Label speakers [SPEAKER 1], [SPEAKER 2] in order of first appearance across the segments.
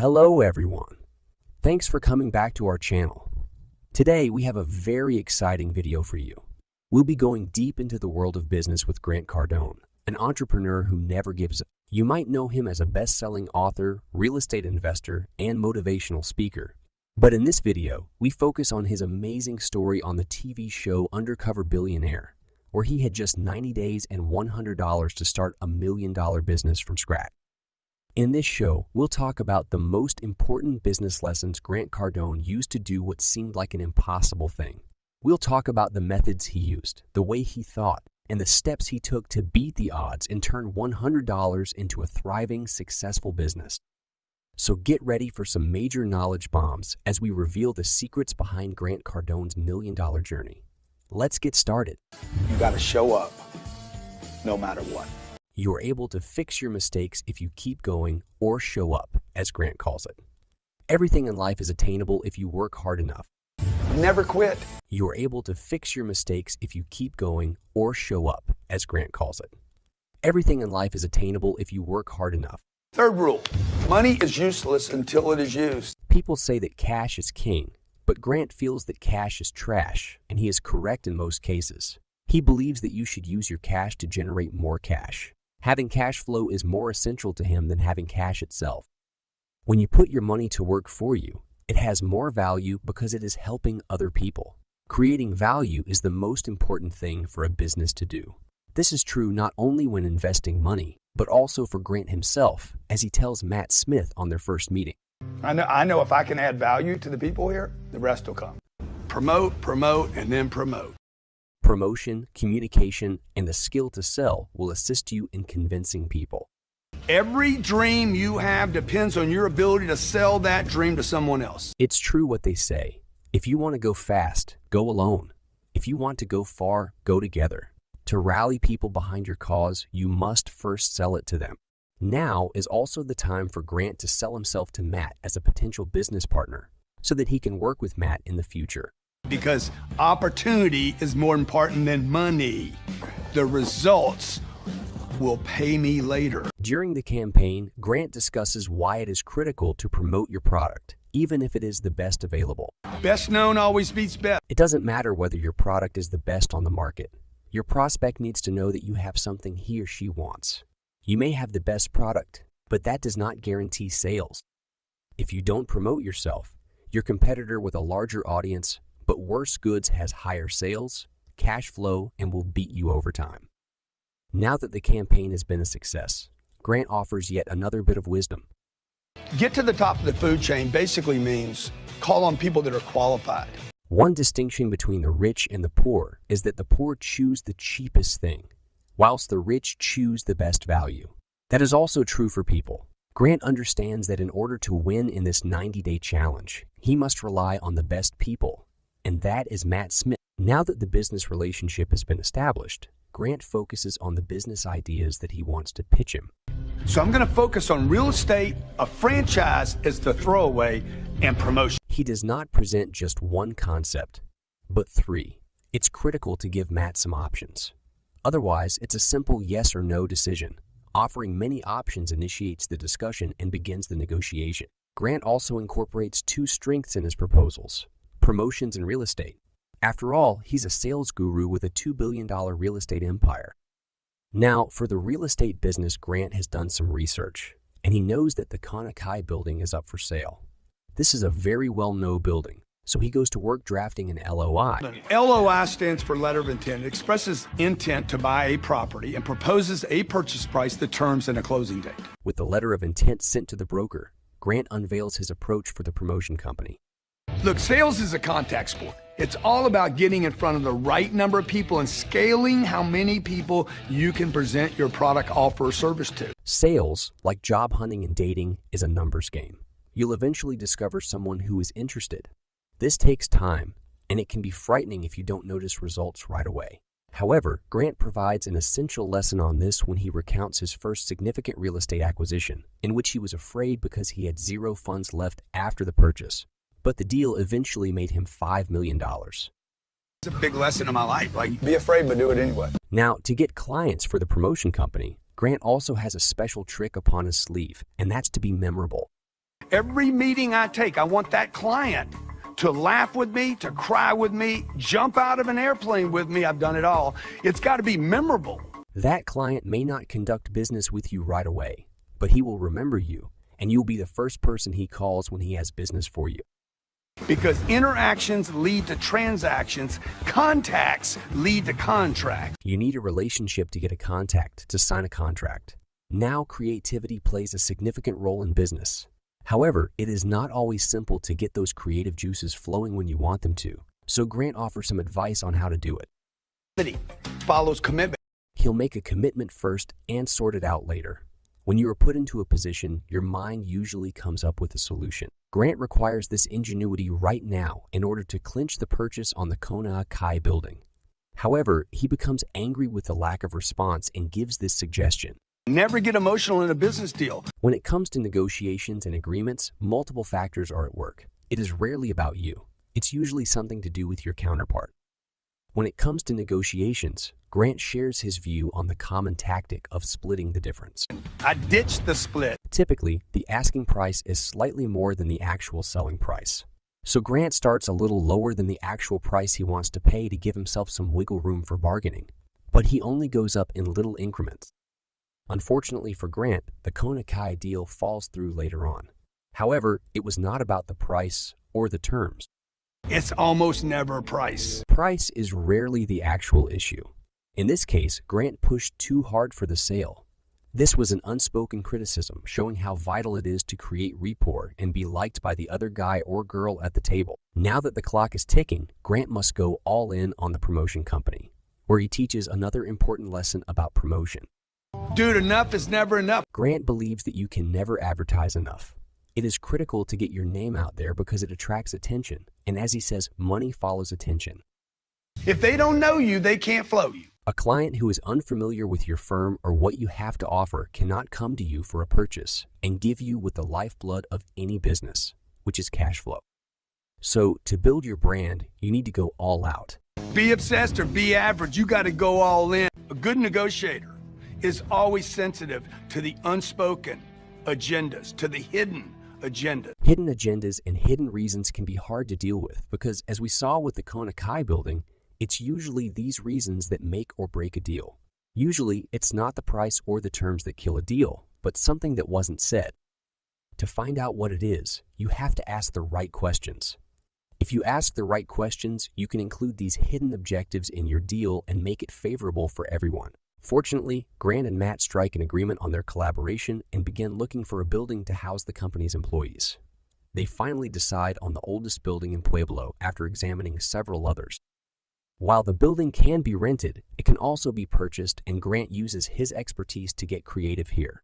[SPEAKER 1] Hello everyone. Thanks for coming back to our channel. Today we have a very exciting video for you. We'll be going deep into the world of business with Grant Vardone, an entrepreneur who never gives up. You might know him as a best-selling author, real estate investor, and motivational speaker. But in this video, we focus on his amazing story on the TV show Undercover Billionaire, where he had just 90 days and $100 to start a $1 million business from scratch. In this show, we'll talk about the most important business lessons Grant Cardone used to do what seemed like an impossible thing. We'll talk about the methods he used, the way he thought, and the steps he took to beat the odds and turn $100 into a thriving, successful business. So get ready for some major knowledge bombs as we reveal the secrets behind Grant Cardone's $1 million journey. Let's get started.
[SPEAKER 2] You got to show up no matter what.
[SPEAKER 1] You are able to fix your mistakes if you keep going or show up, as Grant calls it. Everything in life is attainable if you work hard enough.
[SPEAKER 2] Never quit.
[SPEAKER 1] You are able to fix your mistakes if you keep going or show up, as Grant calls it. Everything in life is attainable if you work hard enough.
[SPEAKER 2] Third rule, money is useless until it is used.
[SPEAKER 1] People say that cash is king, but Grant feels that cash is trash, and he is correct in most cases. He believes that you should use your cash to generate more cash. Having cash flow is more essential to him than having cash itself. When you put your money to work for you, it has more value because it is helping other people. Creating value is the most important thing for a business to do. This is true not only when investing money, but also for Grant himself, as he tells Matt Smith on their first meeting.
[SPEAKER 2] I know if I can add value to the people here, the rest will come. Promote, and then promote.
[SPEAKER 1] Promotion, communication, and the skill to sell will assist you in convincing people.
[SPEAKER 2] Every dream you have depends on your ability to sell that dream to someone else.
[SPEAKER 1] It's true what they say. If you want to go fast, go alone. If you want to go far, go together. To rally people behind your cause, you must first sell it to them. Now is also the time for Grant to sell himself to Matt as a potential business partner, so that he can work with Matt in the future.
[SPEAKER 2] Because opportunity is more important than money. The results will pay me later.
[SPEAKER 1] During the campaign, Grant discusses why it is critical to promote your product, even if it is the best available.
[SPEAKER 2] Best known always beats best.
[SPEAKER 1] It doesn't matter whether your product is the best on the market. Your prospect needs to know that you have something he or she wants. You may have the best product, but that does not guarantee sales. If you don't promote yourself, your competitor with a larger audience but worse goods has higher sales, cash flow, and will beat you over time. Now that the campaign has been a success, Grant offers yet another bit of wisdom.
[SPEAKER 2] Get to the top of the food chain basically means call on people that are qualified.
[SPEAKER 1] One distinction between the rich and the poor is that the poor choose the cheapest thing, whilst the rich choose the best value. That is also true for people. Grant understands that in order to win in this 90-day challenge, he must rely on the best people, and that is Matt Smith. Now that the business relationship has been established, Grant focuses on the business ideas that he wants to pitch him.
[SPEAKER 2] So I'm going to focus on real estate, a franchise is the throwaway, and promotion.
[SPEAKER 1] He does not present just one concept, but three. It's critical to give Matt some options. Otherwise, it's a simple yes or no decision. Offering many options initiates the discussion and begins the negotiation. Grant also incorporates two strengths in his proposals: promotions and real estate. After all, he's a sales guru with a $2 billion real estate empire. Now, for the real estate business, Grant has done some research, and he knows that the Konakai building is up for sale. This is a very well-known building, so he goes to work drafting an LOI.
[SPEAKER 2] LOI stands for letter of intent. It expresses intent to buy a property and proposes a purchase price, the terms, and a closing date.
[SPEAKER 1] With the letter of intent sent to the broker, Grant unveils his approach for the promotion company.
[SPEAKER 2] Look, sales is a contact sport. It's all about getting in front of the right number of people and scaling how many people you can present your product, offer, or service to.
[SPEAKER 1] Sales, like job hunting and dating, is a numbers game. You'll eventually discover someone who is interested. This takes time, and it can be frightening if you don't notice results right away. However, Grant provides an essential lesson on this when he recounts his first significant real estate acquisition, in which he was afraid because he had zero funds left after the purchase. But the deal eventually made him $5 million.
[SPEAKER 2] It's a big lesson in my life. Like, be afraid, but do it anyway.
[SPEAKER 1] Now, to get clients for the promotion company, Grant also has a special trick upon his sleeve, and that's to be memorable.
[SPEAKER 2] Every meeting I take, I want that client to laugh with me, to cry with me, jump out of an airplane with me. I've done it all. It's got to be memorable.
[SPEAKER 1] That client may not conduct business with you right away, but he will remember you, and you'll be the first person he calls when he has business for you.
[SPEAKER 2] Because interactions lead to transactions, contacts lead to contracts.
[SPEAKER 1] You need a relationship to get a contact to sign a contract. Now, creativity plays a significant role in business. However, it is not always simple to get those creative juices flowing when you want them to. So Grant offers some advice on how to do it.
[SPEAKER 2] Follows commitment.
[SPEAKER 1] He'll make a commitment first and sort it out later. When you are put into a position, your mind usually comes up with a solution. Grant requires this ingenuity right now in order to clinch the purchase on the Kona Kai building. However, he becomes angry with the lack of response and gives this suggestion.
[SPEAKER 2] Never get emotional in a business deal.
[SPEAKER 1] When it comes to negotiations and agreements, multiple factors are at work. It is rarely about you. It's usually something to do with your counterpart. When it comes to negotiations, Grant shares his view on the common tactic of splitting the difference.
[SPEAKER 2] I ditched the split.
[SPEAKER 1] Typically, the asking price is slightly more than the actual selling price. So Grant starts a little lower than the actual price he wants to pay to give himself some wiggle room for bargaining. But he only goes up in little increments. Unfortunately for Grant, the Kona Kai deal falls through later on. However, it was not about the price or the terms.
[SPEAKER 2] It's almost never price.
[SPEAKER 1] Price is rarely the actual issue. In this case, Grant pushed too hard for the sale. This was an unspoken criticism showing how vital it is to create rapport and be liked by the other guy or girl at the table. Now that the clock is ticking, Grant must go all in on the promotion company, where he teaches another important lesson about promotion.
[SPEAKER 2] Dude, enough is never enough.
[SPEAKER 1] Grant believes that you can never advertise enough. It is critical to get your name out there because it attracts attention. And as he says, money follows attention.
[SPEAKER 2] If they don't know you, they can't flow you.
[SPEAKER 1] A client who is unfamiliar with your firm or what you have to offer cannot come to you for a purchase and give you with the lifeblood of any business, which is cash flow. So to build your brand, you need to go all out.
[SPEAKER 2] Be obsessed or be average. You got to go all in. A good negotiator is always sensitive to the unspoken agendas, to the hidden agendas.
[SPEAKER 1] Hidden agendas and hidden reasons can be hard to deal with because, as we saw with the Kona Kai building, it's usually these reasons that make or break a deal. Usually, it's not the price or the terms that kill a deal, but something that wasn't said. To find out what it is, you have to ask the right questions. If you ask the right questions, you can include these hidden objectives in your deal and make it favorable for everyone. Fortunately, Grant and Matt strike an agreement on their collaboration and begin looking for a building to house the company's employees. They finally decide on the oldest building in Pueblo after examining several others. While the building can be rented, it can also be purchased, and Grant uses his expertise to get creative here.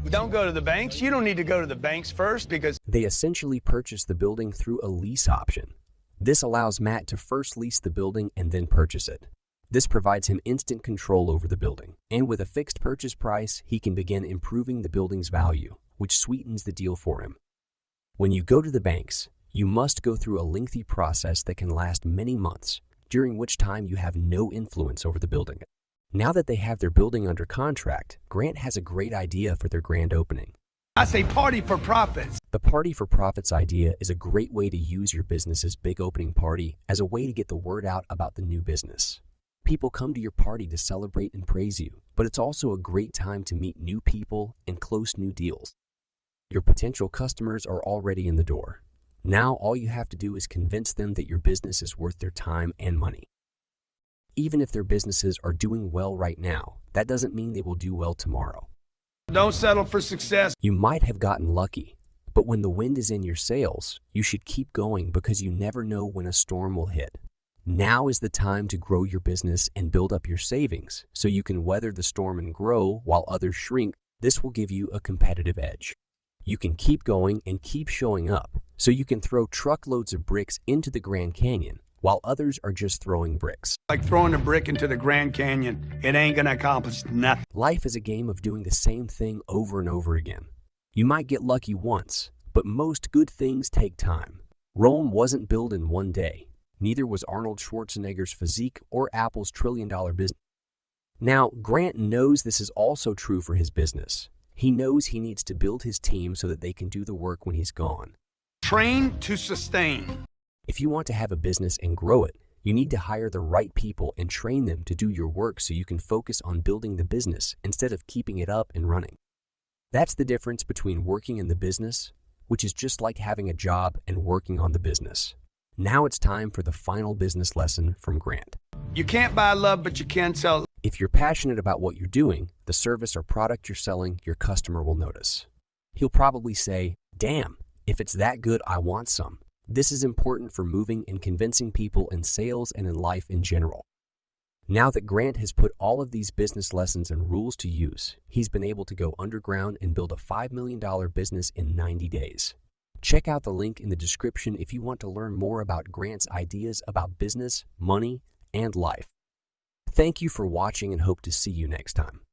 [SPEAKER 2] Don't go to the banks. You don't need to go to the banks first because
[SPEAKER 1] They essentially purchase the building through a lease option. This allows Matt to first lease the building and then purchase it. This provides him instant control over the building, and with a fixed purchase price, he can begin improving the building's value, which sweetens the deal for him. When you go to the banks, you must go through a lengthy process that can last many months, during which time you have no influence over the building. Now that they have their building under contract, Grant has a great idea for their grand opening.
[SPEAKER 2] I say party for profits.
[SPEAKER 1] The Party for Profits idea is a great way to use your business's big opening party as a way to get the word out about the new business. People come to your party to celebrate and praise you, but it's also a great time to meet new people and close new deals. Your potential customers are already in the door. Now all you have to do is convince them that your business is worth their time and money. Even if their businesses are doing well right now, that doesn't mean they will do well tomorrow.
[SPEAKER 2] Don't settle for success.
[SPEAKER 1] You might have gotten lucky, but when the wind is in your sails, you should keep going because you never know when a storm will hit. Now is the time to grow your business and build up your savings so you can weather the storm and grow while others shrink. This will give you a competitive edge. You can keep going and keep showing up so you can throw truckloads of bricks into the Grand Canyon while others are just throwing bricks.
[SPEAKER 2] Like throwing a brick into the Grand Canyon, it ain't gonna accomplish nothing.
[SPEAKER 1] Life is a game of doing the same thing over and over again. You might get lucky once, but most good things take time. Rome wasn't built in one day. Neither was Arnold Schwarzenegger's physique or Apple's trillion-dollar business. Now, Grant knows this is also true for his business. He knows he needs to build his team so that they can do the work when he's gone.
[SPEAKER 2] Train to sustain.
[SPEAKER 1] If you want to have a business and grow it, you need to hire the right people and train them to do your work so you can focus on building the business instead of keeping it up and running. That's the difference between working in the business, which is just like having a job, and working on the business. Now it's time for the final business lesson from Grant.
[SPEAKER 2] You can't buy love, but you can sell.
[SPEAKER 1] If you're passionate about what you're doing, the service or product you're selling, your customer will notice. He'll probably say, "Damn, if it's that good, I want some." This is important for moving and convincing people in sales and in life in general. Now that Grant has put all of these business lessons and rules to use, he's been able to go underground and build a $5 million business in 90 days. Check out the link in the description if you want to learn more about Grant's ideas about business, money, and life. Thank you for watching and hope to see you next time.